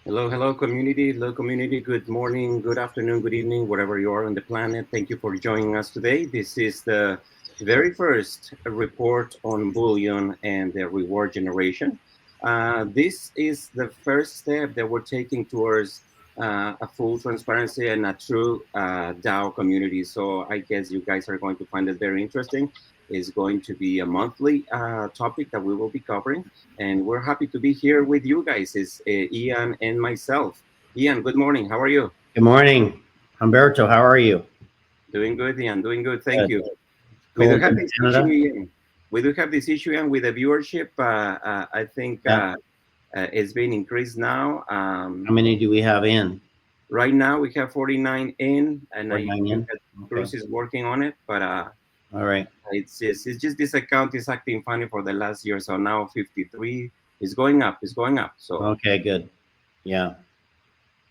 Hello, hello, community. Hello, community. Good morning, good afternoon, good evening, wherever you are on the planet. Thank you for joining us today. This is the very first report on bullion and the reward generation. This is the first step that we're taking towards a full transparency and a true DAO community. So I guess you guys are going to find it very interesting. It's going to be a monthly topic that we will be covering, and we're happy to be here with you guys. Is Ian and myself. Ian, good morning. How are you? Good morning, Humberto. How are you? Doing good, Ian. Doing good. Thank Good. you. We do Cold have in this issue, Canada? Ian. We do have this issue, and with the viewership, I think Yeah. it's been increased now. How many do we have in? Right now, we have 49 in, and I 49 think in? that Okay. Bruce is working on it, but All right. it's just this account is acting funny for the last year, so now 53 is going up. It's going up. So Okay, good. Yeah.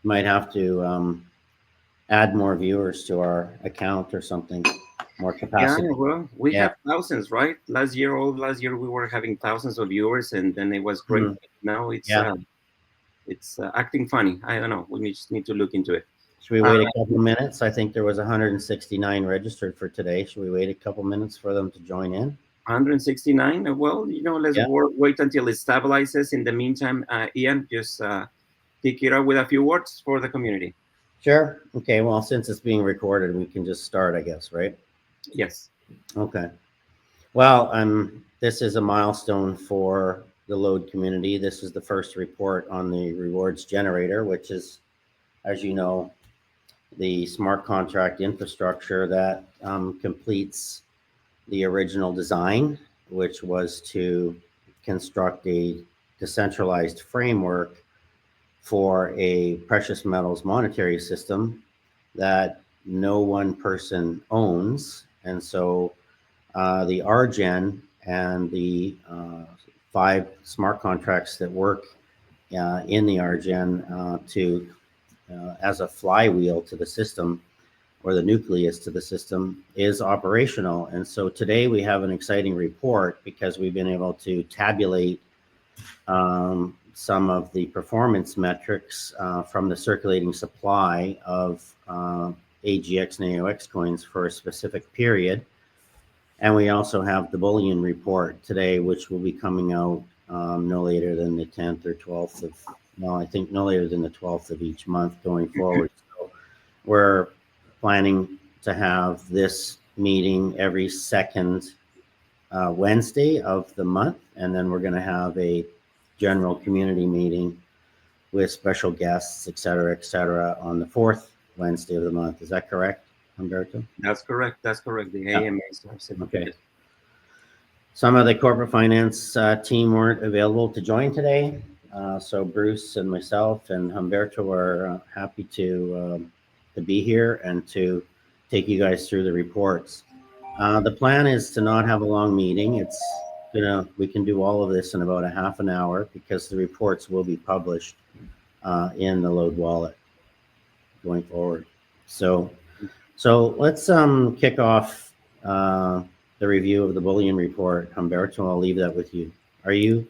Might have to add more viewers to our account or something, more yeah, capacity. well, we Yeah. have thousands, right? Last year we were having thousands of viewers, and then it was great. Mhm. Now Yeah. it's acting funny. I don't know. Just need to look into it. Should we Uh, wait a couple minutes? I think there was 169 registered for today. Should we wait a couple minutes for them to join in? 169. Well, let's Yeah. wait until it stabilizes. In the meantime, Ian, just kick it out with a few words for the community. Sure. Okay. Well, since it's being recorded, we can just start, I guess, right? Yes. Okay. Well, this is a milestone for the LOD community. This is the first report on the rewards generator, which is, as you know, the smart contract infrastructure that completes the original design, which was to construct a decentralized framework for a precious metals monetary system that no one person owns. And so the RGen and the 5 smart contracts that work in the RGen to as a flywheel to the system or the nucleus to the system is operational. And so today we have an exciting report because we've been able to tabulate some of the performance metrics from the circulating supply of AGX and AOX coins for a specific period. And we also have the bullion report today, which will be coming out no later than the 10th or 12th of, no, I think no later than the 12th of each month going forward. So we're planning to have this meeting every second Wednesday of the month. And then we're going to have a general community meeting with special guests, et cetera, on the 4th Wednesday of the month. Is that correct, Humberto? That's correct. That's correct. The Yeah. AMAs are Okay. certificate. Some of the corporate finance team weren't available to join today. So Bruce and myself and Humberto are happy to be here and to take you guys through the reports. The plan is to not have a long meeting. We can do all of this in about a half an hour because the reports will be published in the LOD wallet going forward. So let's kick off the review of the bullion report. Humberto, I'll leave that with you. Are you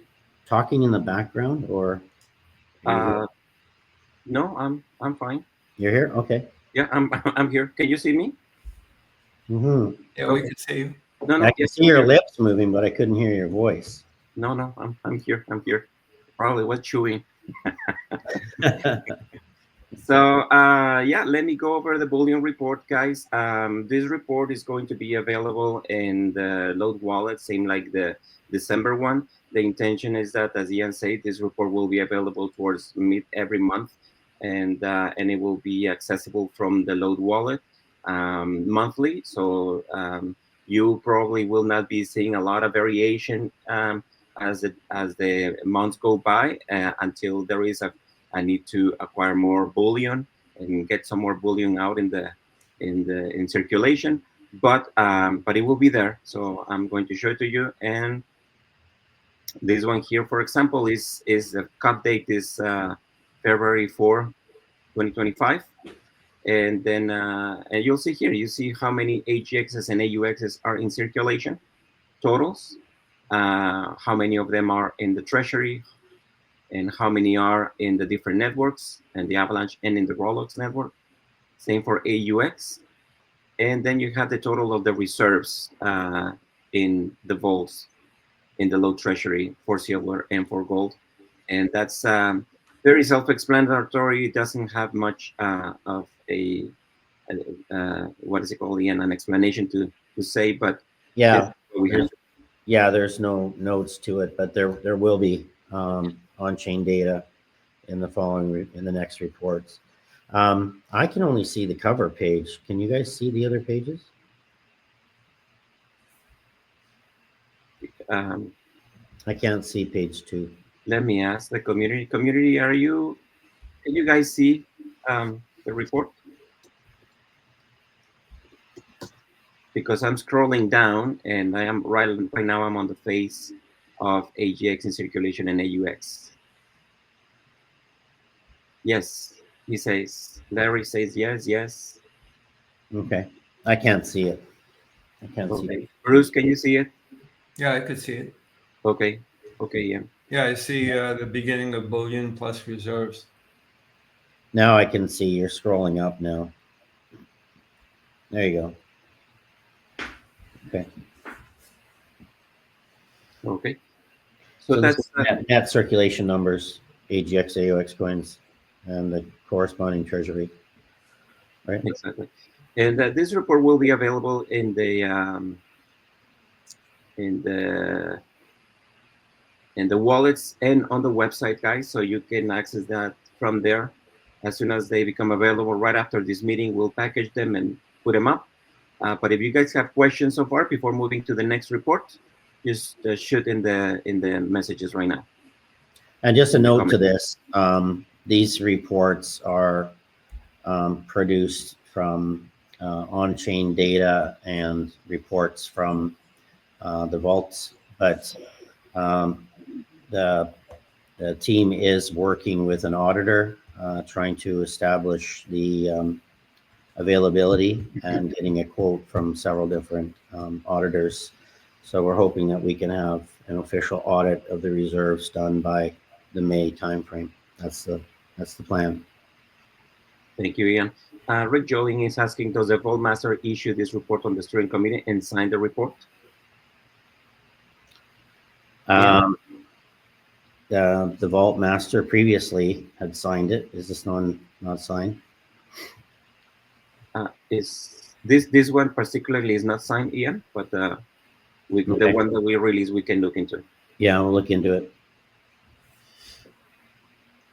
talking in the background or are you here? Uh, no, I'm fine. You're here? Okay. Yeah, I'm here. Can you see me? Mm-hmm. Yeah, we Okay. can see you. No, I no. can Yes, see I'm your here. lips moving, but I couldn't hear your voice. No, no. I'm here. I'm here. Probably was chewing. So yeah, let me go over the bullion report, guys. This report is going to be available in the LOD wallet, same like the December one. The intention is that, as Ian said, this report will be available towards mid every month, and it will be accessible from the LOD wallet monthly. So you probably will not be seeing a lot of variation as the months go by until there is a need to acquire more bullion and get some more bullion out in circulation. But it will be there. So I'm going to show it to you. And this one here, for example, is the cut date is February 4, 2025. And then and you'll see here, you see how many AGXs and AUXs are in circulation, totals, how many of them are in the treasury, and how many are in the different networks and the Avalanche and in the Rolex network. Same for AUX. And then you have the total of the reserves in the vaults in the load treasury for silver and for gold. And that's very self-explanatory. It doesn't have much of a what is it called, Ian, an explanation to say, but this is Yeah, what we have. there's no notes to it, but there will be on-chain data in the next reports. I can only see the cover page. Can you guys see the other pages? Um, I can't see page 2. Let me ask the community. Community, can you guys see the report? Because I'm scrolling down and I am right now I'm on the face of AGX in circulation and AUX. Yes, he says. Larry says yes, yes. Okay, I can't see it. I can't see. Okay. Bruce, can you see it? Yeah, I could see it. Okay. Okay, yeah. Yeah, I see the beginning of bullion plus reserves. Now I can see. You're scrolling up now. There you go. Okay. Okay. So So this is that's net circulation numbers, AGX, AOX coins, and the corresponding treasury, right? exactly. And this report will be available in in the in the wallets and on the website, guys. So you can access that from there as soon as they become available. Right after this meeting, we'll package them and put them up. But if you guys have questions so far before moving to the next report, just shoot in the messages right now. And just a In the note to comment. this, these reports are produced from on-chain data and reports from the vaults, but um, the team is working with an auditor, trying to establish the availability and getting a quote from several different auditors. So we're hoping that we can have an official audit of the reserves done by the May timeframe. That's the plan. Thank you, Ian. Rick Joling is asking, does the Vault Master issue this report on the steering committee and sign the report? Um, the Vault Master previously had signed it. Is this not signed? Is this one particularly is not signed, Ian, but the one that we release, we can look into. Yeah, we'll look into it.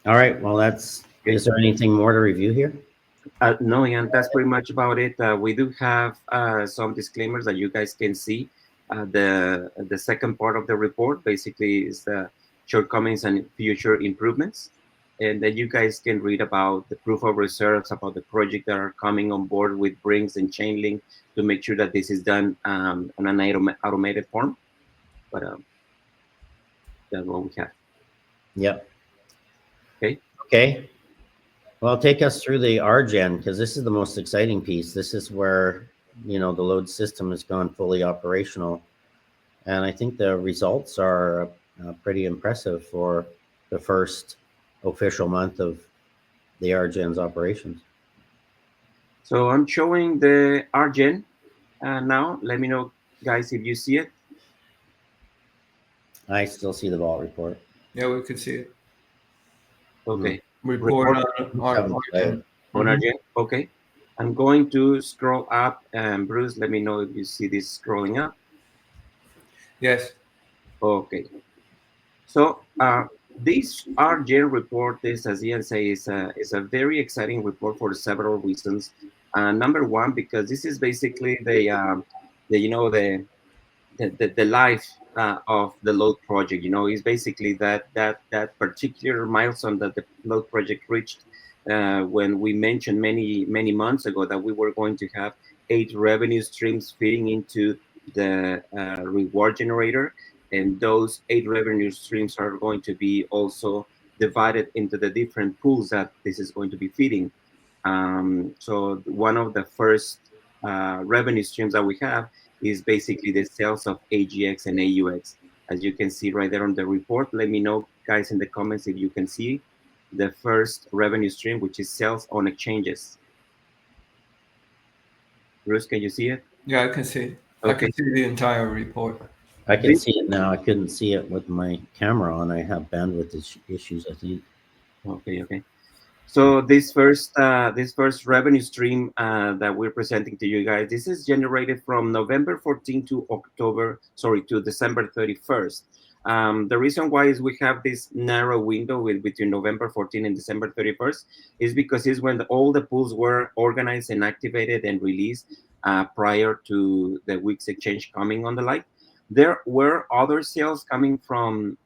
All right. Well, that's. Okay. Is there anything more to review here? No, Ian, that's pretty much about it. We do have some disclaimers that you guys can see. The second part of the report basically is the shortcomings and future improvements. And then you guys can read about the proof of reserves, about the project that are coming on board with Brinks and Chainlink to make sure that this is done on an automated form. But that's what we have. Yep. Okay. Okay. Well, take us through the RGen, because this is the most exciting piece. This is where, the load system has gone fully operational. And I think the results are pretty impressive for the first official month of the RGen's operations. So I'm showing the RGen now. Let me know, guys, if you see it. I still see the vault report. Yeah, we could see it. Okay. Report on Haven't on RGen. Okay. I'm going to scroll up, and Bruce, let me know if you see this scrolling up. Yes. Okay. So this RGen report is, as Ian says, is a very exciting report for several reasons. Number one, because this is basically the life of the LOD project. Is basically that particular milestone that the LOD project reached when we mentioned many months ago that we were going to have 8 revenue streams feeding into the reward generator, and those 8 revenue streams are going to be also divided into the different pools that this is going to be feeding. So one of the first revenue streams that we have is basically the sales of AGX and AUX. As you can see right there on the report, let me know, guys in the comments if you can see the first revenue stream, which is sales on exchanges. Bruce, can you see it? Yeah, I can see. I Okay. can see the entire report. I can This, see it now. I couldn't see it with my camera on. I have bandwidth issues, I think. okay. So this first revenue stream that we're presenting to you guys, this is generated from November 14 to December 31st. The reason why is we have this narrow window between November 14 and December 31st is because it's when all the pools were organized and activated and released prior to the week's exchange coming on the light. There were other sales coming from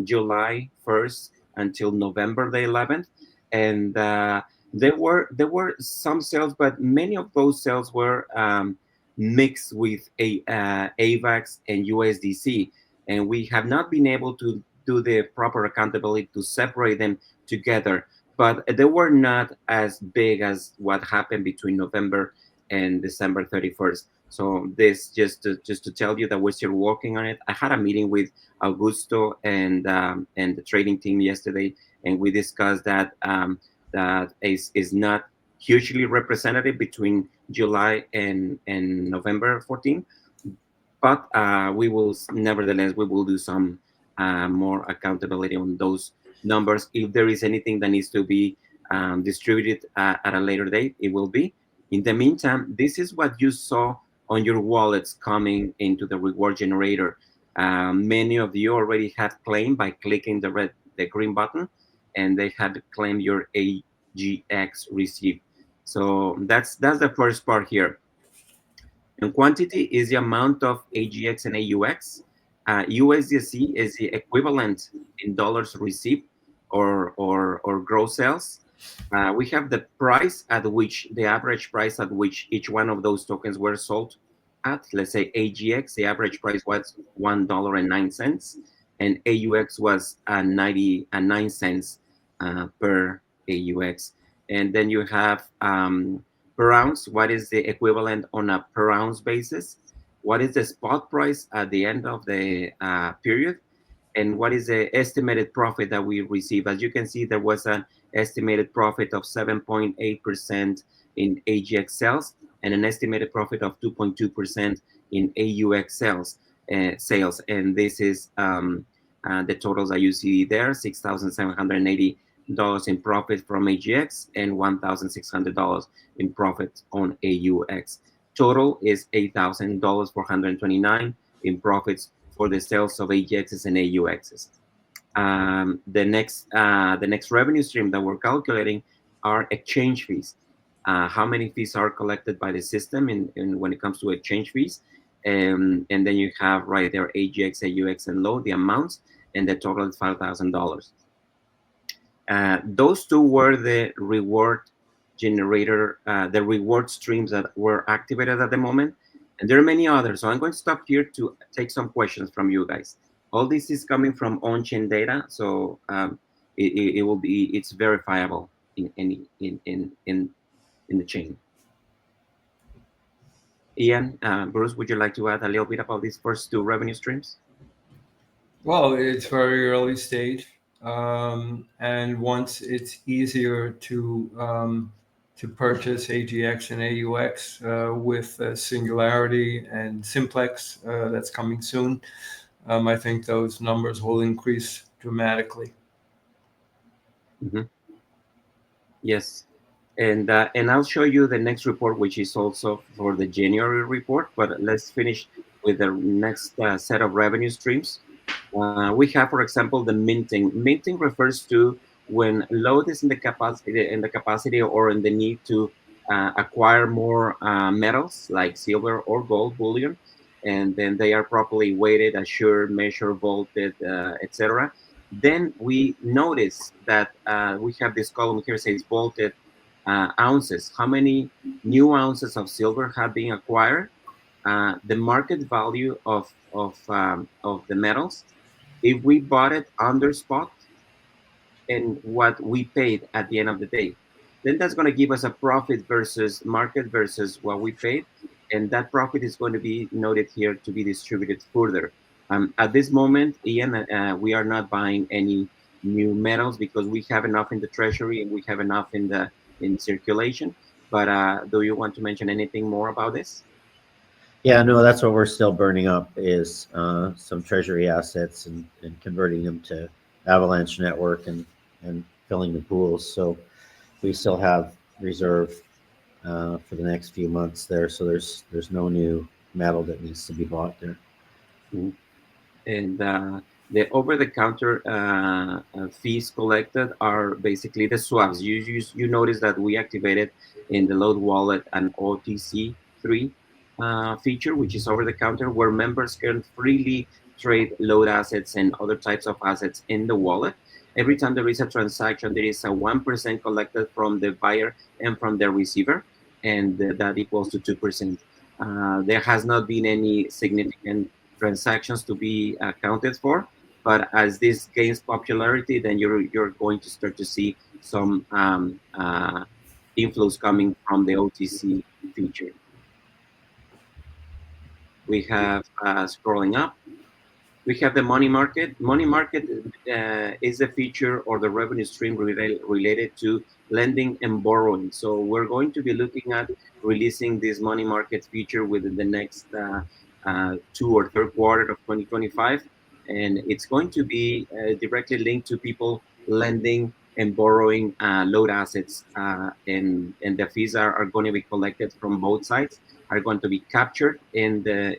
July 1st until November the 11th, and there were some sales, but many of those sales were mixed with AVAX and USDC, and we have not been able to do the proper accountability to separate them together. But they were not as big as what happened between November and December 31st. So this just to tell you that we're still working on it. I had a meeting with Augusto and the trading team yesterday, and we discussed that that is not hugely representative between July and November 14. But nevertheless, we will do some more accountability on those numbers. If there is anything that needs to be distributed at a later date, it will be. In the meantime, this is what you saw on your wallets coming into the reward generator. Many of you already had claimed by clicking the green button, and they had claimed your AGX receipt. So that's the first part here. And quantity is the amount of AGX and AUX. USDC is the equivalent in dollars received or gross sales. We have the price at which the average price at which each one of those tokens were sold at. Let's say AGX, the average price was $1.09, and AUX was 99 cents per AUX. And then you have per ounce, what is the equivalent on a per ounce basis? What is the spot price at the end of the period? And what is the estimated profit that we receive? As you can see, there was an estimated profit of 7.8% in AGX sales and an estimated profit of 2.2% in AUX sales. And this is the totals that you see there: $6,780 in profit from AGX and $1,600 in profit on AUX. Total is $8,429 in profits for the sales of AGXs and AUXs. The next revenue stream that we're calculating are exchange fees. How many fees are collected by the system in when it comes to exchange fees? And then you have right there AGX, AUX, and LOD, the amounts, and the total is $5,000. Those two were the reward generator, the reward streams that were activated at the moment. And there are many others. So I'm going to stop here to take some questions from you guys. All this is coming from on-chain data, so it's verifiable in the chain. Ian, Bruce, would you like to add a little bit about these first two revenue streams? Well, it's very early stage, and once it's easier to purchase AGX and AUX with Singularity and Simplex that's coming soon, I think those numbers will increase dramatically. Mm-hmm. Yes, and I'll show you the next report, which is also for the January report. But let's finish with the next set of revenue streams. We have, for example, the minting. Minting refers to when load is in the capacity or in the need to acquire more metals like silver or gold bullion, and then they are properly weighted, assured, measured, volted, etc. Then we notice that we have this column here says volted ounces. How many new ounces of silver have been acquired? The market value of the metals, if we bought it under spot and what we paid at the end of the day, then that's going to give us a profit versus market versus what we paid. And that profit is going to be noted here to be distributed further. At this moment, Ian, we are not buying any new metals because we have enough in the treasury and we have enough in circulation. But do you want to mention anything more about this? Yeah, no, that's what we're still burning up is some treasury assets and converting them to Avalanche network and filling the pools. So we still have reserve for the next few months there. So there's no new metal that needs to be bought there. Mhm. And the over-the-counter fees collected are basically the swaps. You notice that we activated in the Load Wallet an OTC3 feature, which is over-the-counter, where members can freely trade load assets and other types of assets in the wallet. Every time there is a transaction, there is a 1% collected from the buyer and from the receiver, and that equals to 2%. There has not been any significant transactions to be accounted for. But as this gains popularity, then you're going to start to see some inflows coming from the OTC feature. We have scrolling up. We have the money market. Money market is a feature or the revenue stream related to lending and borrowing. So we're going to be looking at releasing this money market feature within the next two or third quarter of 2025. And it's going to be directly linked to people lending and borrowing load assets. And the fees are going to be collected from both sides, are going to be captured in the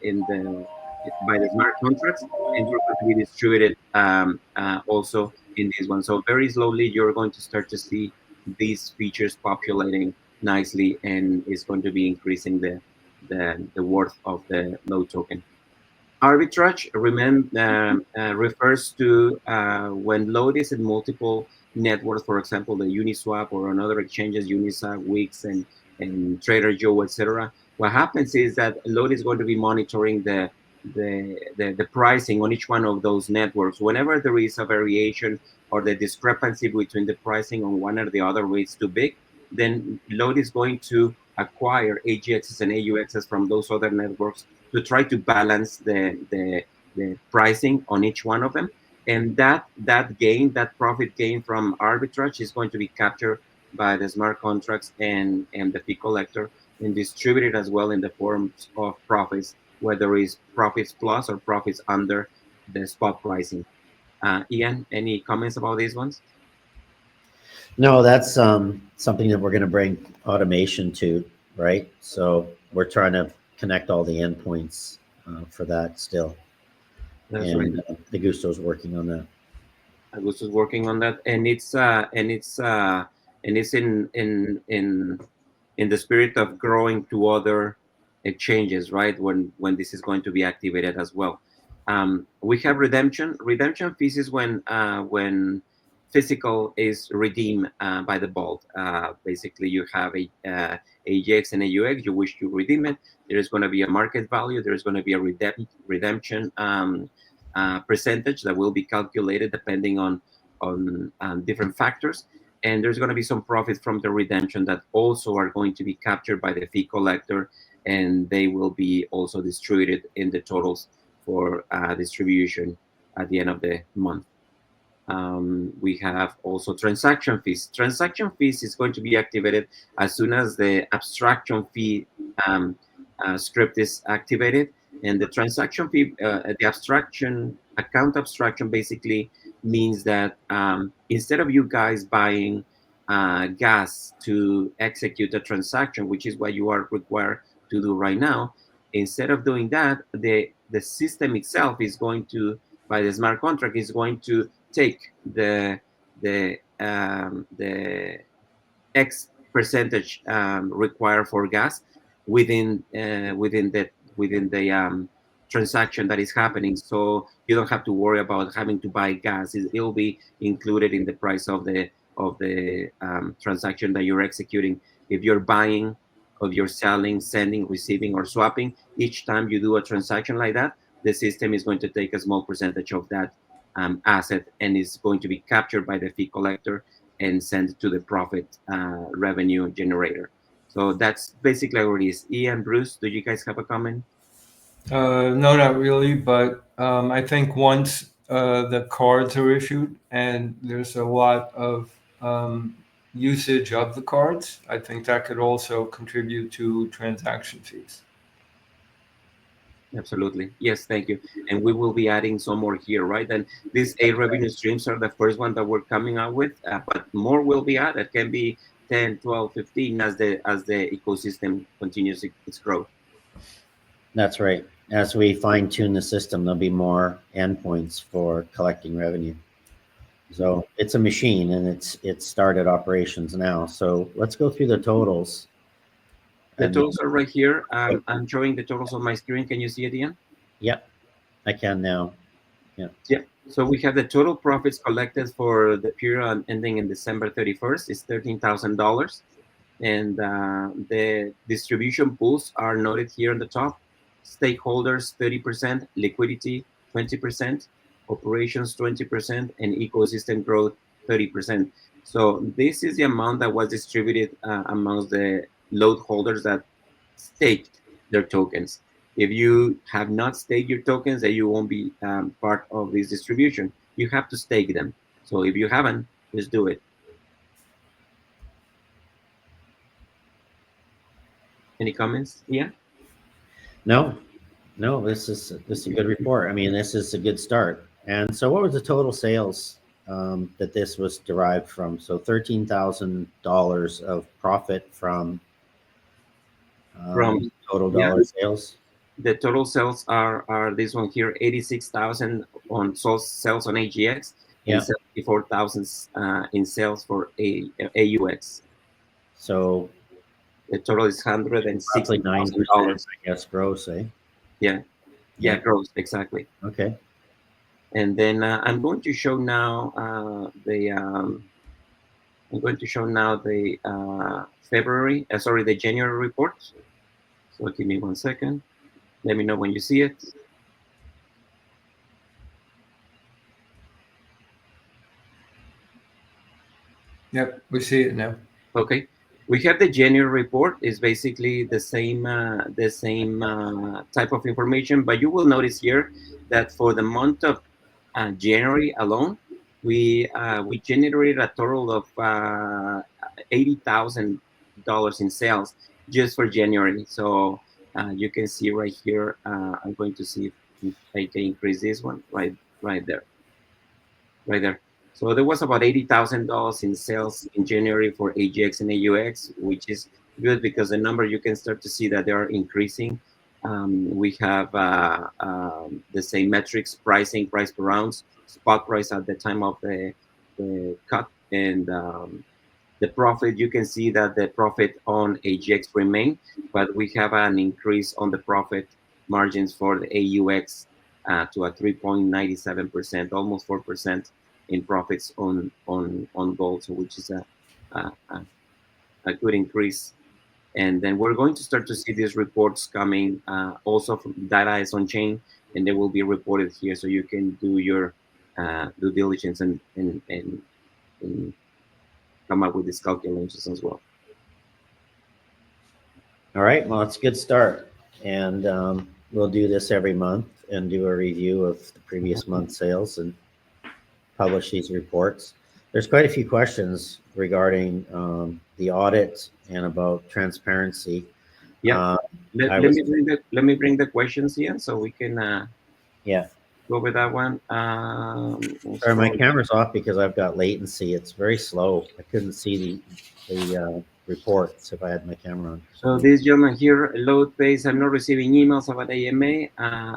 by the smart contracts, and you're going to be distributed also in this one. So very slowly, you're going to start to see these features populating nicely, and it's going to be increasing the worth of the load token. Arbitrage refers to when load is in multiple networks, for example, the Uniswap or another exchanges, Uniswap, Wix, and Trader Joe, etc. What happens is that load is going to be monitoring the pricing on each one of those networks. Whenever there is a variation or the discrepancy between the pricing on one or the other way is too big, then load is going to acquire AGXs and AUXs from those other networks to try to balance the pricing on each one of them. And that profit gain from arbitrage is going to be captured by the smart contracts and the fee collector and distributed as well in the forms of profits, whether it's profits plus or profits under the spot pricing. Ian, any comments about these ones? No, that's something that we're going to bring automation to, right? So we're trying to connect all the endpoints for that still, That's right. and the Gusto's working on that. Augusto's working on that, and it's in the spirit of growing to other exchanges, right? When this is going to be activated as well. We have redemption. Redemption fees is when physical is redeemed by the vault. Basically, you have a AJX and AUX. You wish to redeem it. There is going to be a market value. There is going to be a redemption percentage that will be calculated depending on different factors. And there's going to be some profit from the redemption that also are going to be captured by the fee collector, and they will be also distributed in the totals for distribution at the end of the month. We have also transaction fees. Transaction fees is going to be activated as soon as the abstraction fee script is activated. And the transaction fee, the abstraction account abstraction basically means that instead of you guys buying gas to execute a transaction, which is what you are required to do right now, instead of doing that, the system itself is going to, by the smart contract, is going to take the X percentage required for gas within the transaction that is happening. So you don't have to worry about having to buy gas. It'll be included in the price of the transaction that you're executing. If you're buying, if you're selling, sending, receiving, or swapping, each time you do a transaction like that, the system is going to take a small percentage of that asset and is going to be captured by the fee collector and sent to the profit revenue generator. So that's basically what it is. Ian, Bruce, do you guys have a comment? No, not really. But I think once the cards are issued and there's a lot of usage of the cards, I think that could also contribute to transaction fees. Absolutely. Yes, thank you. And we will be adding some more here, right? And these 8 revenue streams are the first one that we're coming out with, but more will be added. Can be 10, 12, 15 as the ecosystem continues its growth. That's right. As we fine tune the system, there'll be more endpoints for collecting revenue. So it's a machine, and it's started operations now. So let's go through the totals. The And totals are right here. I'm showing the totals on my screen. Can you see it, Ian? yep, I can now. Yeah. So we have the total profits collected for the period ending in December 31st is $13,000. And the distribution pools are noted here on the top. Stakeholders 30%, liquidity 20%, operations 20%, and ecosystem growth 30%. So this is the amount that was distributed amongst the load holders that staked their tokens. If you have not staked your tokens, then you won't be part of this distribution. You have to stake them. So if you haven't, just do it. Any comments? Yeah. No, no, this is a good report. I mean, this is a good start. And so, what was the total sales that this was derived from? So, $13,000 of profit from From total yeah, dollar sales. the total sales are this one here, 86,000 on sales on AGX and Yeah. 74,000 in sales for AUX. So The total is roughly 9%, $160,000. I guess, gross, eh? Yeah, yeah, gross, exactly. Okay. And then I'm going to show now February, sorry, the January report. So give me 1 second. Let me know when you see it. Yep, we see it now. Okay, we have the January report. Is basically the same type of information, but you will notice here that for the month of January alone, we generated a total of $80,000 in sales just for January. So you can see right here. I'm going to see if I can increase this one right there. Right there. So there was about $80,000 in sales in January for AGX and AUX, which is good because the number you can start to see that they are increasing. We have the same metrics: pricing, price per ounce, spot price at the time of the cut, and the profit. You can see that the profit on AGX remain, but we have an increase on the profit margins for the AUX to a 3.97%, almost 4% in profits on gold, so which is a good increase. And then we're going to start to see these reports coming also from data is on chain, and they will be reported here, so you can do your due diligence and come up with these calculations as well. All right. Well, it's a good start. And we'll do this every month and do a review of the previous month's sales and publish these reports. There's quite a few questions regarding the audit and about transparency. Yeah. Let me bring the questions here so we can go over that one. Sorry, my camera's off because I've got latency. It's very slow. I couldn't see the reports if I had my camera on. So this gentleman here, load base, I'm not receiving emails about AMA.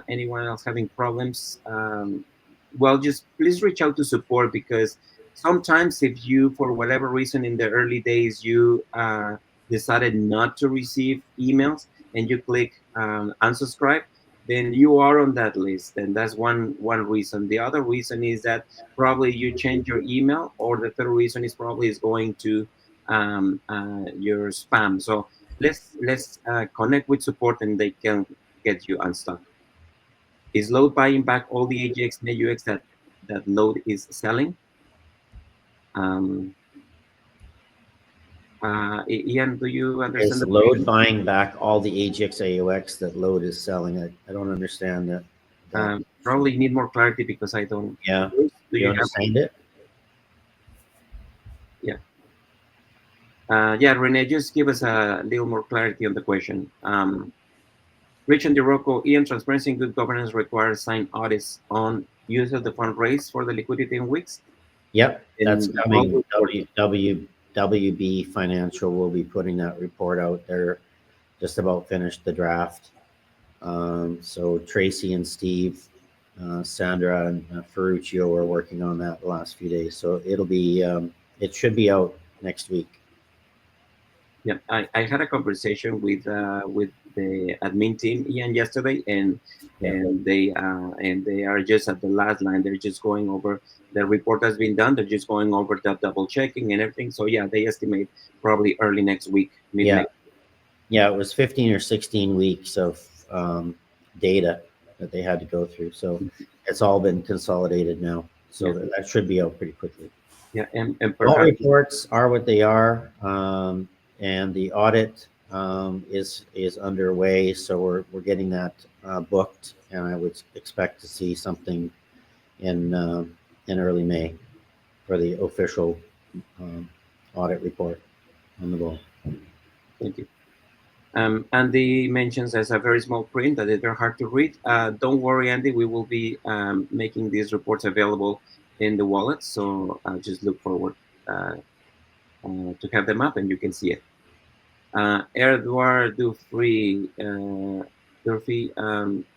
Anyone else having problems? Well, just please reach out to support, because sometimes if you, for whatever reason in the early days, you decided not to receive emails and you click unsubscribe, then you are on that list, and that's one reason. The other reason is that probably you change your email, or the third reason is probably is going to your spam. So let's connect with support and they can get you unstuck. Is Load buying back all the AGX and AUX that Load is selling? Ian, do you understand? Is Load buying back all the AGX AUX that Load is selling? I don't understand that. Probably need more clarity because I don't. Yeah. Bruce, do You you have? understand it? Yeah. Yeah, Rene, just give us a little more clarity on the question. Rich and DeRocco, Ian, transparency and good governance requires signed audits on use of the fund raised for the liquidity in weeks. Yep, that's And the all coming. report. WB Financial will be putting that report out. They're just about finished the draft. So Tracy and Steve, Sandra and Ferruccio are working on that the last few days. So it'll be, it should be out next week. Yeah, I had a conversation with the admin team Ian yesterday, Yeah. and they are just at the last line. They're just going over the report has been done. They're just going over the double checking and everything. So yeah, they estimate probably early next week, mid Yeah. next. Yeah, it was 15 or 16 weeks of data that they had to go through. So it's all been consolidated now. So Yeah, that should be out pretty quickly. yeah, and All perhaps reports are what they are, and the audit is underway. So we're getting that booked, and I would expect to see something in early May for the official um, audit report on the ball. thank you. Andy mentions there's a very small print that is very hard to read. Don't worry, Andy. We will be making these reports available in the wallet. So just look forward to have them up and you can see it. Edward Durfee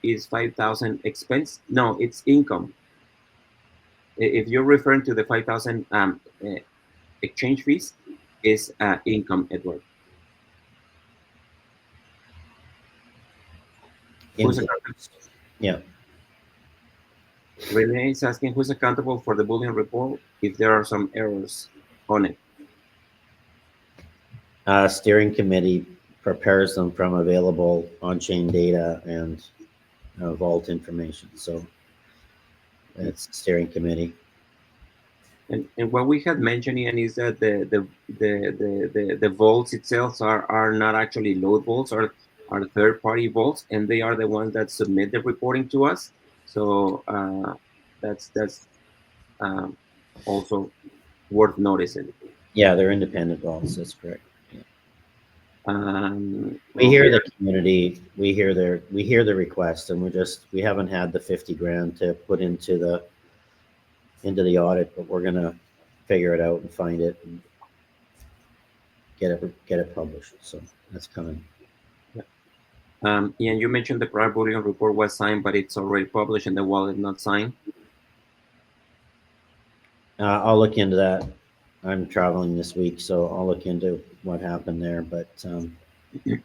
is 5,000 expense. No, it's income. If you're referring to the 5,000 exchange fees, is income, Edward. Who's Income. Yeah. Renee is asking who's accountable for the Bullion report if there are some errors on it. Steering committee prepares them from available on-chain data and vault information. So it's steering committee. And what we had mentioned, Ian, is that the vaults itself are not actually load vaults, are third-party vaults, and they are the ones that submit the reporting to us. So that's also worth noticing. Yeah, they're independent vaults. That's correct. We Well, hear the community, we hear the request, and we haven't had the 50 grand to put into the audit, but we're gonna figure it out and find it and get it published. So that's coming. Ian, you mentioned the prior Bullion report was signed, but it's already published and the wallet not signed. I'll look into that. I'm traveling this week, so I'll look into what happened there, but get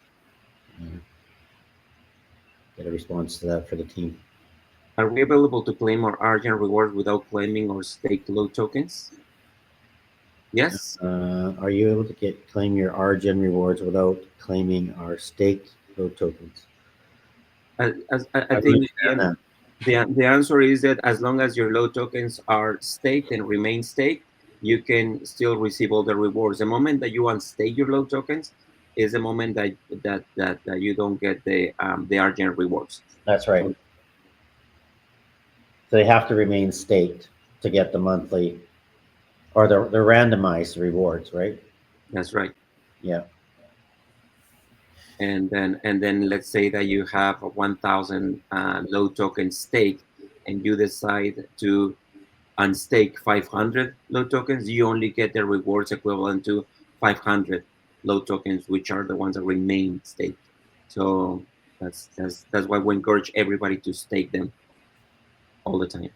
a response to that for the team. Are we available to claim our Argent rewards without claiming or stake load tokens? Yes. Are you able to claim your RGen rewards without claiming our staked load tokens? I think the answer is that as long as your load tokens are staked and remain staked, you can still receive all the rewards. The moment that you unstake your load tokens is the moment that you don't get the Argent rewards. That's right. So they have to remain staked to get the monthly, or the randomized rewards, right? That's right. Yeah. And then let's say that you have 1,000 load tokens staked, and you decide to unstake 500 load tokens, you only get the rewards equivalent to 500 load tokens, which are the ones that remain staked. So that's why we encourage everybody to stake them all the time.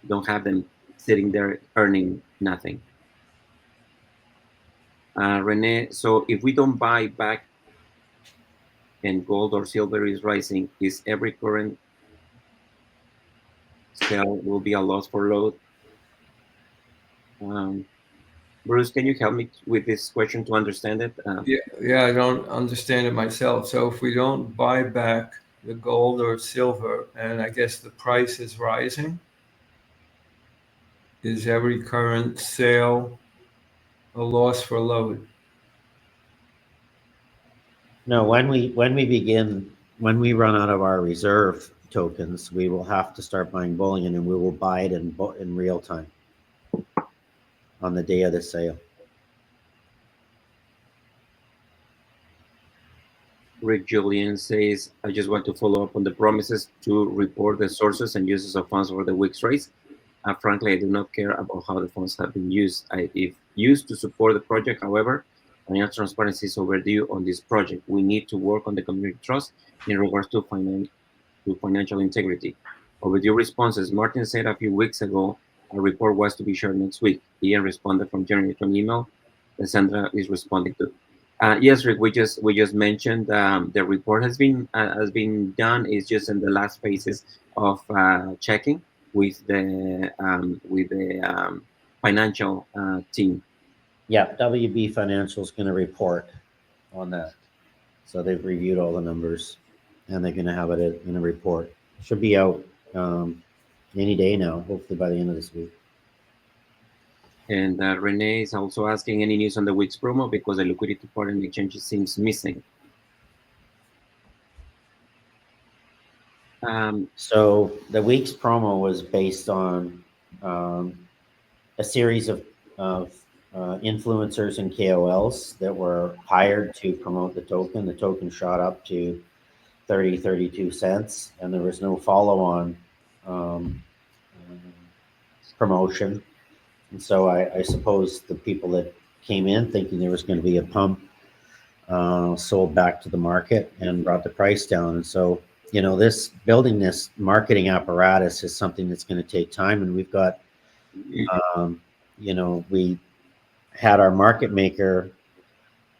Don't have them sitting there earning nothing. Rene, so if we don't buy back and gold or silver is rising, is every current sell will be a loss for load? Bruce, can you help me with this question to understand it? Yeah, I don't understand it myself. So if we don't buy back the gold or silver, and I guess the price is rising, is every current sale a loss for load? No, when we run out of our reserve tokens, we will have to start buying bullion, and we will buy it in real time on the day of the sale. Rick Julian says, I just want to follow up on the promises to report the sources and uses of funds for the week's race. Frankly, I do not care about how the funds have been used. If used to support the project, however, financial transparency is overdue on this project. We need to work on the community trust in regards to financial integrity. Overdue responses. Martin said a few weeks ago a report was to be shared next week. Ian responded from January to an email that Sandra is responding to. Yes, Rick, we just mentioned the report has been done. It's just in the last phases of checking with the financial team. Yeah, WB Financial is going to report on that. So they've reviewed all the numbers, and they're going to have it in a report. Should be out any day now, hopefully by the end of this week. And Renee is also asking any news on the week's promo because the liquidity part in the exchange seems missing. So the week's promo was based on a series of influencers and KOLs that were hired to promote the token. The token shot up to 32 cents, and there was no follow-on promotion. And so I suppose the people that came in thinking there was going to be a pump sold back to the market and brought the price down. And so, this building this marketing apparatus is something that's going to take time. And we've got, we had our market maker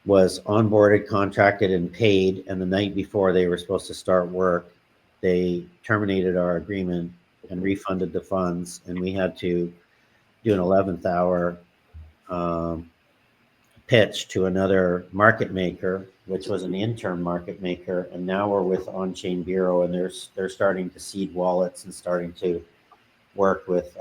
was onboarded, contracted, and paid. And the night before they were supposed to start work, they terminated our agreement and refunded the funds. And we had to do an 11th hour pitch to another market maker, which was an intern market maker. And now we're with On-Chain Bureau, and they're starting to seed wallets and starting to work with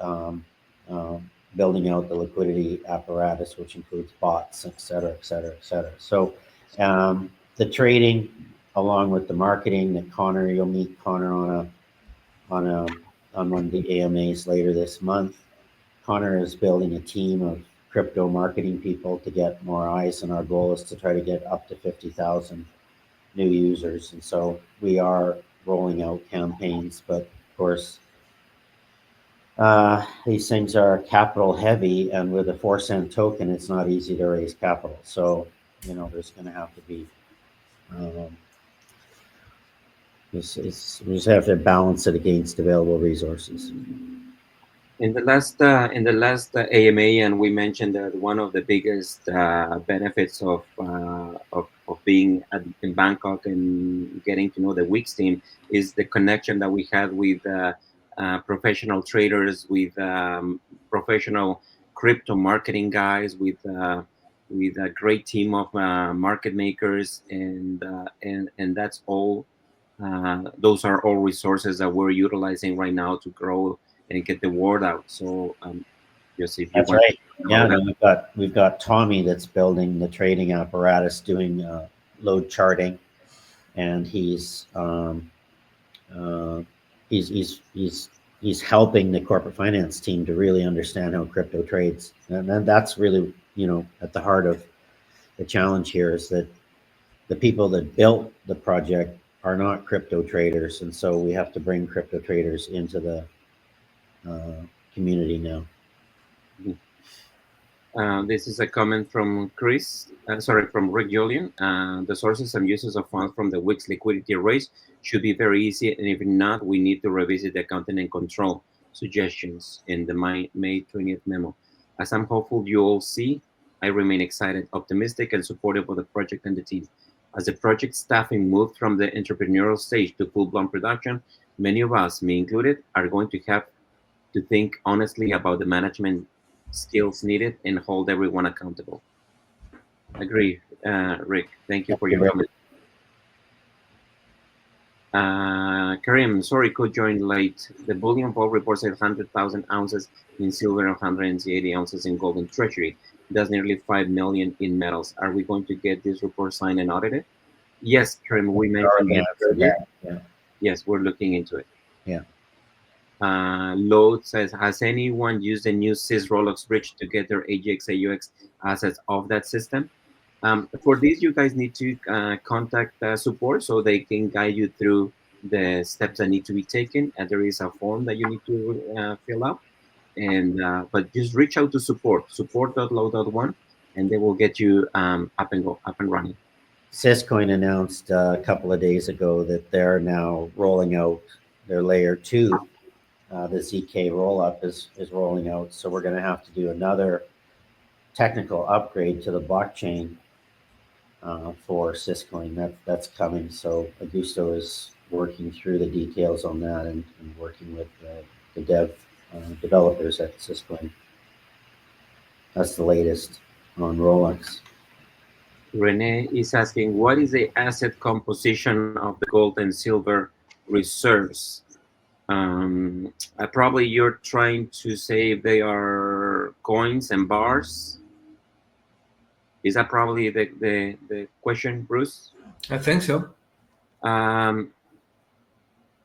building out the liquidity apparatus, which includes bots, et cetera, et cetera, et cetera. So the trading, along with the marketing, that Connor, you'll meet Connor on one of the AMAs later this month. Connor is building a team of crypto marketing people to get more eyes, and our goal is to try to get up to 50,000 new users. And so we are rolling out campaigns, but of course, these things are capital heavy, and with a 4-cent token, it's not easy to raise capital. So, there's going to have to be, we just have to balance it against available resources. In the last AMA, and we mentioned that one of the biggest benefits of being in Bangkok and getting to know the Wix team is the connection that we had with professional traders, with professional crypto marketing guys, with a great team of market makers, and that's all. Those are all resources that we're utilizing right now to grow and get the word out. So just if you That's want right. Yeah, no, we've got Tommy that's building the trading apparatus, doing load charting, and he's helping the corporate finance team to really understand how crypto trades. And then that's really, at the heart of the challenge here, is that the people that built the project are not crypto traders, and so we have to bring crypto traders into the community now. This is a comment from from Rick Julian. The sources and uses of funds from the Wix liquidity raise should be very easy, and if not, we need to revisit the accounting and control suggestions in the May 20th memo. As I'm hopeful you all see, I remain excited, optimistic, and supportive of the project and the team. As the project staffing moved from the entrepreneurial stage to full-blown production, many of us, me included, are going to have to think honestly about the management skills needed and hold everyone accountable. Agree, Rick. Thank you for your comment. Karim, sorry, could join late. The Bullion Vault reports 100,000 ounces in silver and 180 ounces in gold in treasury. That's nearly 5 million in metals. Are we going to get this report signed and audited? Yes, Karim, we mentioned that earlier. Yeah. Yes, we're looking into it. Yeah. Load says, has anyone used the new sys Rolex bridge to get their AGX AUX assets off that system? For this, you guys need to contact support so they can guide you through the steps that need to be taken. And there is a form that you need to fill out. And but just reach out to support.load.one, and they will get you up and running. Syscoin announced a couple of days ago that they're now rolling out their layer two. The ZK rollup is rolling out. So we're going to have to do another technical upgrade to the blockchain for Syscoin. That's coming. So Augusto is working through the details on that and working with the developers at Syscoin. That's the latest on Rolex. Rene is asking, what is the asset composition of the gold and silver reserves? Probably you're trying to say if they are coins and bars. Is that probably the question, Bruce? I think so. Um,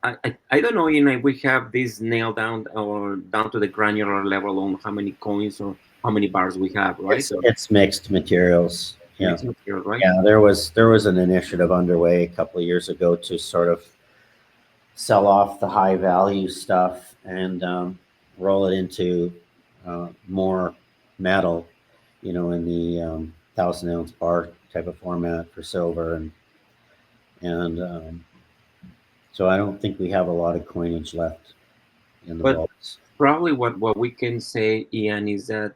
I don't know, if we have this nailed down or down to the granular level on how many coins or how many bars we have, right? It's mixed materials. Yeah. Mixed material, right? Yeah, there was an initiative underway a couple of years ago to sort of sell off the high value stuff and roll it into more metal, in the 1,000 ounce bar type of format for silver, and so I don't think we have a lot of coinage left in the But vaults. probably what we can say, Ian, is that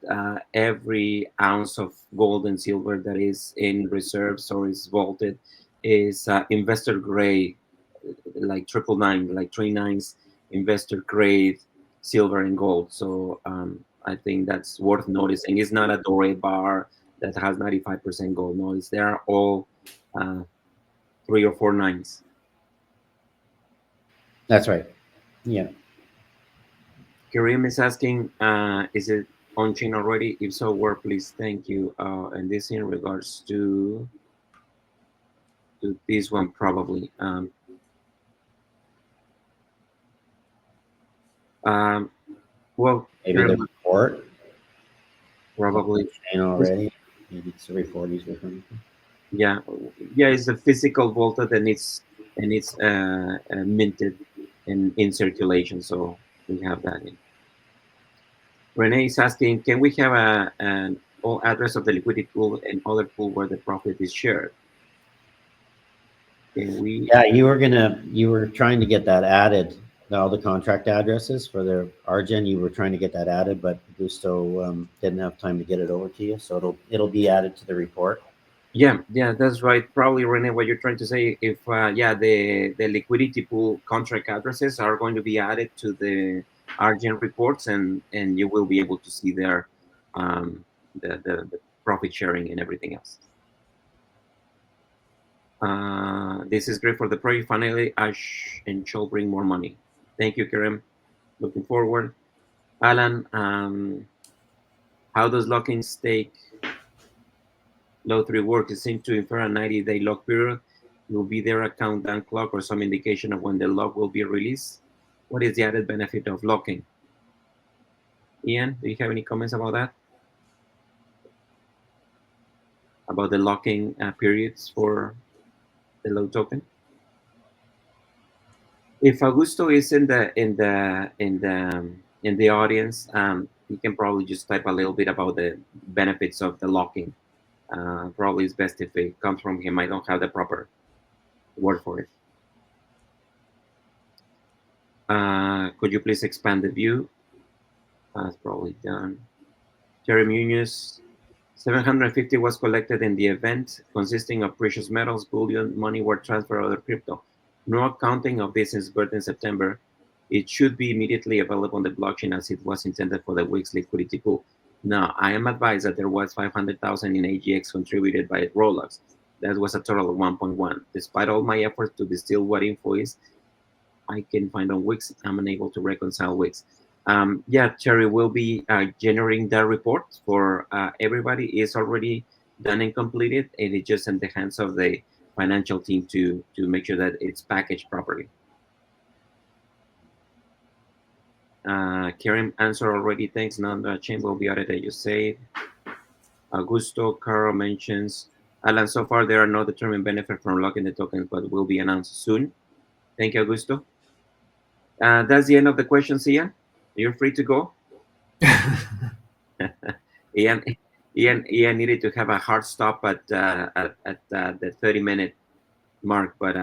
every ounce of gold and silver that is in reserves or is vaulted is investor grade, like 999, like 39s, investor grade silver and gold. So I think that's worth noticing. It's not a Dore bar that has 95% gold. No, they are all uh, 3 or 4 nines. That's right. Yeah. Kareem is asking, is it on chain already? If so, where, please? Thank you. And this in regards to this one, probably. Um, well, Maybe the Kareem, report probably. already. Maybe it's the report he's referring to. Yeah, yeah. It's a physical volta, and it's minted and in circulation. So we have that in. Renee is asking, can we have an all address of the liquidity pool and other pool where the profit is shared? Can we? Yeah, you were trying to get that added, all the contract addresses for the RGen. You were trying to get that added, but Gusto didn't have time to get it over to you, so it'll be added to the report. Yeah, that's right. Probably, Rene, what you're trying to say, if the liquidity pool contract addresses are going to be added to the RGN reports, and you will be able to see there the profit sharing and everything else. This is great for the project. Finally, Ash and shall bring more money. Thank you, Kerem. Looking forward. Alan, how does locking stake LOD3 work? It seems to infer a 90-day lock period. Will be there a countdown clock or some indication of when the lock will be released? What is the added benefit of locking? Ian, do you have any comments about that? About the locking periods for the LOD token? If Augusto is in the audience, he can probably just type a little bit about the benefits of the locking. Probably it's best if it comes from him. I don't have the proper word for it. Could you please expand the view? That's probably done. Jerry Munoz, 750 was collected in the event, consisting of precious metals, bullion, money, wire transfer, or other crypto. No accounting of this is birth in September. It should be immediately available on the blockchain as it was intended for the week's liquidity pool. Now, I am advised that there was 500,000 in AGX contributed by Rolex. That was a total of 1.1. Despite all my efforts to distill what info is, I can find on Wix. I'm unable to reconcile Wix. Yeah, Terry will be generating that report for everybody. It's already done and completed, and it's just in the hands of the financial team to make sure that it's packaged properly. Karen answered already. Thanks. None the chain will be audited. You say. Augusto Caro mentions, Alan, so far there are no determined benefit from locking the tokens, but will be announced soon. Thank you, Augusto. That's the end of the questions, Ian. You're free to go. Ian, Ian needed to have a hard stop at the 30-minute mark, but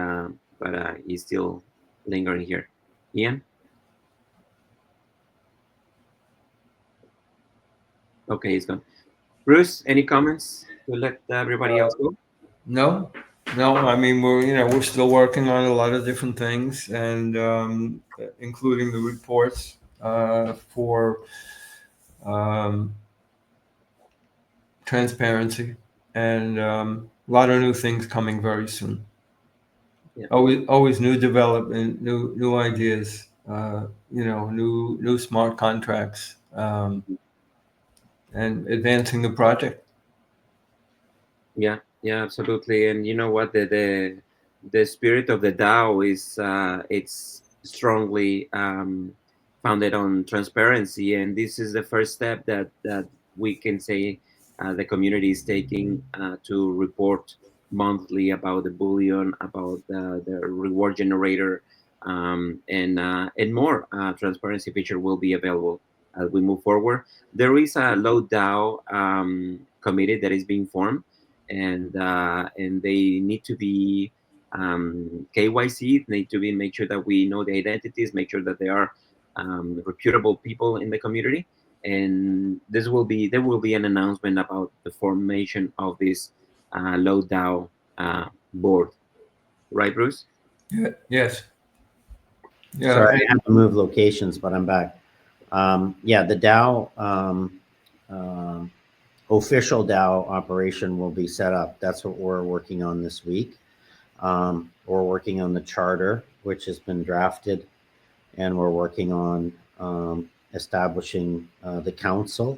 he's still lingering here. Ian? Okay, he's gone. Bruce, any comments to let everybody else go? No, no. I mean, we're still working on a lot of different things, and including the reports for transparency, and a lot of new things coming very soon. Yeah. Always new development, new ideas. New smart contracts, and advancing the project. Yeah, yeah, absolutely. And you know what? The spirit of the DAO is it's strongly founded on transparency, and this is the first step that we can say the community is taking to report monthly about the bullion, about the reward generator, and more transparency feature will be available as we move forward. There is a low DAO committee that is being formed, and they need to be KYC, need to be make sure that we know the identities, make sure that they are reputable people in the community, and there will be an announcement about the formation of this low DAO board, right, Bruce? Yeah. Yes. Yeah. Sorry, I had to move locations, but I'm back. Yeah, the DAO official DAO operation will be set up. That's what we're working on this week. We're working on the charter, which has been drafted, and we're working on establishing the council,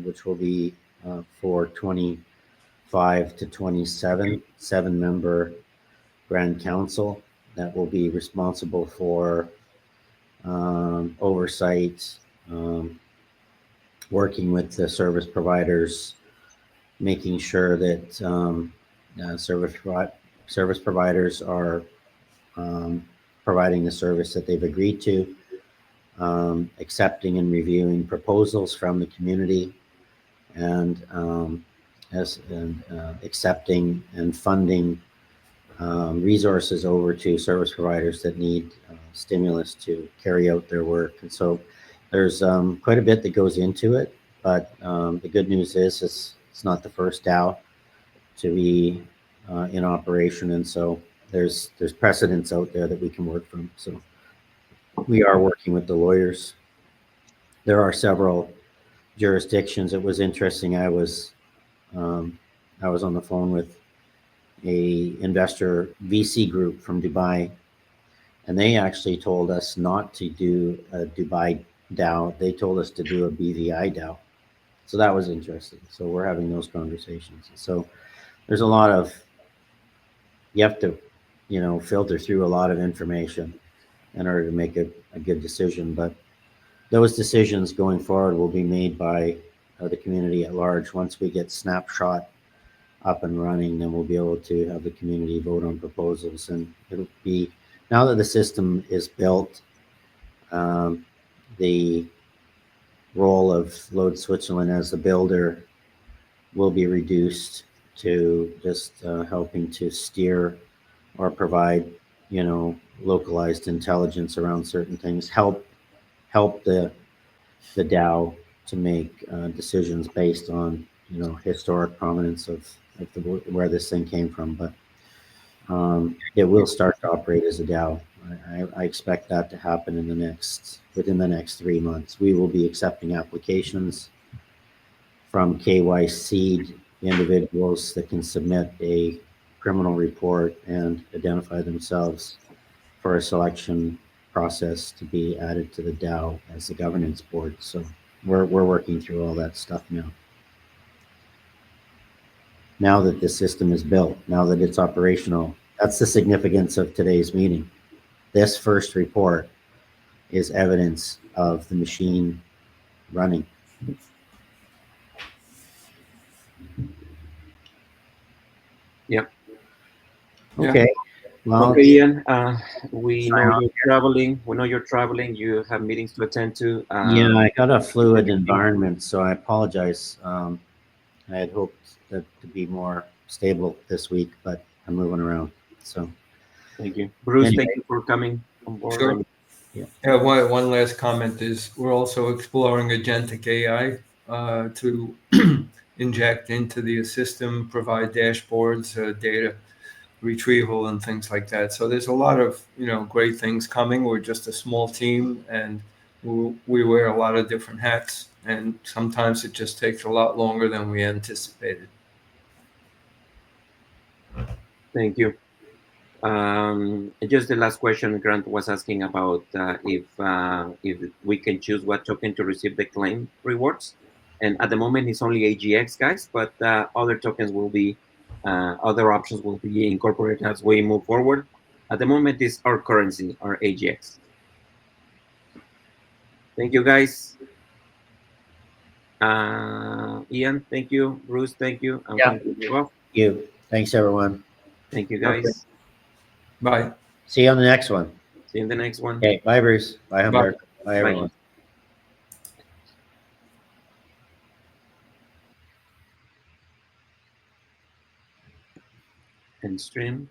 which will be for 25 to 27, 7-member grand council that will be responsible for oversight, working with the service providers, making sure that service providers are providing the service that they've agreed to, accepting and reviewing proposals from the community, and accepting and funding resources over to service providers that need stimulus to carry out their work. And so there's quite a bit that goes into it, but the good news is it's not the first DAO to be in operation, and so there's precedents out there that we can work from. So we are working with the lawyers. There are several jurisdictions. It was interesting. I was on the phone with a investor VC group from Dubai, and they actually told us not to do a Dubai DAO. They told us to do a BVI DAO. So that was interesting. So we're having those conversations. So there's a lot of, you have to, filter through a lot of information in order to make a good decision. But those decisions going forward will be made by the community at large. Once we get Snapshot up and running, then we'll be able to have the community vote on proposals. And it'll be, now that the system is built, the role of LOD Switzerland as the builder will be reduced to just helping to steer or provide, localized intelligence around certain things, help the DAO to make decisions based on, historic prominence of where this thing came from. But it will start to operate as a DAO. I expect that to happen within the next 3 months. We will be accepting applications from KYC individuals that can submit a criminal report and identify themselves for a selection process to be added to the DAO as the governance board. So we're working through all that stuff now. Now that the system is built, now that it's operational, that's the significance of today's meeting. This first report is evidence of the machine running. Yep. Okay. Well, Okay, Ian. We sign know off. you're traveling. We know you're traveling. You have meetings to attend to. Yeah, I got a fluid environment, so I apologize. I had hoped that to be more stable this week, but I'm moving around. So Thank you, Bruce. Thank anyway, you for coming on board. Sure. Yeah, one last comment is we're also exploring agentic AI to inject into the system, provide dashboards, data retrieval, and things like that. So there's a lot of great things coming. We're just a small team, and we wear a lot of different hats, and sometimes it just takes a lot longer than we anticipated. Thank you. Just the last question Grant was asking about if we can choose what token to receive the claim rewards. And at the moment, it's only AGX, guys, but other tokens will be, other options will be incorporated as we move forward. At the moment, it's our currency, our AGX. Thank you, guys. Ian, thank you. Bruce, thank you. I'm Yeah. going to move off. Thanks everyone. Thank you, Okay. guys. Bye. See you on the next one. See you in the next one. Okay. Bye, Bruce. Bye, Bye. Humberto. Bye, Bye. everyone. End stream.